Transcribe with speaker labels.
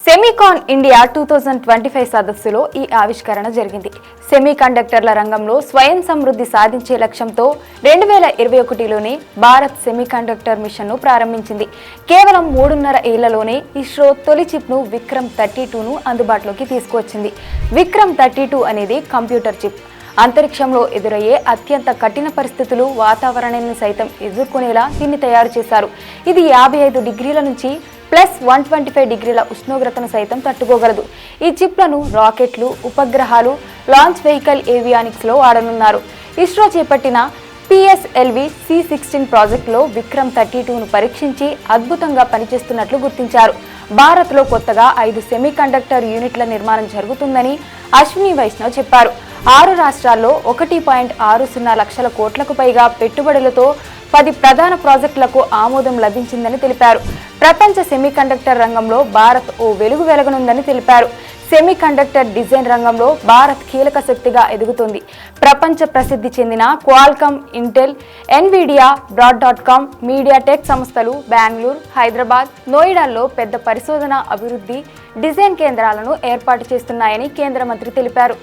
Speaker 1: SEMICON India 2025 సదస్సులో ఈ ఆవిష్కరణ జరిగింది. సెమీకండక్టర్ల రంగంలో స్వయం సమృద్ధి సాధించే లక్ష్యంతో 2021లోనే భారత్ సెమీకండక్టర్ మిషన్ను ప్రారంభించింది. కేవలం 3.5 ఏళ్లలోనే ఇస్రో తొలి చిప్ను విక్రమ్ 32ను అందుబాటులోకి తీసుకువచ్చింది. విక్రమ్ 32 అనేది కంప్యూటర్ చిప్. అంతరిక్షంలో ఎదురయ్యే అత్యంత కఠిన పరిస్థితులు, వాతావరణాన్ని సైతం ఎదుర్కొనేలా దీన్ని తయారు చేశారు. ఇది 55 డిగ్రీల నుంచి +125 డిగ్రీల ఉష్ణోగ్రతను సైతం తట్టుకోగలదు. ఈ చిప్లను రాకెట్లు, ఉపగ్రహాలు, లాంచ్ వెహికల్ ఏవియానిక్స్లో వాడనున్నారు. ఇస్రో చేపట్టిన PSLV C-16 ప్రాజెక్టులో విక్రమ్ 32ను పరీక్షించి అద్భుతంగా పనిచేస్తున్నట్లు గుర్తించారు. భారత్లో కొత్తగా 5 సెమీకండక్టర్ యూనిట్ల నిర్మాణం జరుగుతుందని అశ్విని వైష్ణవ్ చెప్పారు. 6 రాష్ట్రాల్లో 1.60 లక్షల కోట్లకు పైగా పెట్టుబడులతో 10 ప్రధాన ప్రాజెక్టులకు ఆమోదం లభించిందని తెలిపారు. ప్రపంచ సెమీకండక్టర్ రంగంలో భారత్ ఓ వెలుగు వెలగనుందని తెలిపారు. సెమీకండక్టర్ డిజైన్ రంగంలో భారత్ కీలక శక్తిగా ఎదుగుతుంది. ప్రపంచ ప్రసిద్ధి చెందిన క్వాల్కమ్, ఇంటెల్, ఎన్విడియా, బ్రాడ్.కామ్, మీడియాటెక్ సంస్థలు బెంగళూరు, హైదరాబాద్, నోయిడాల్లో పెద్ద పరిశోధన, అభివృద్ధి, డిజైన్ కేంద్రాలను ఏర్పాటు చేస్తున్నాయని కేంద్ర మంత్రి తెలిపారు.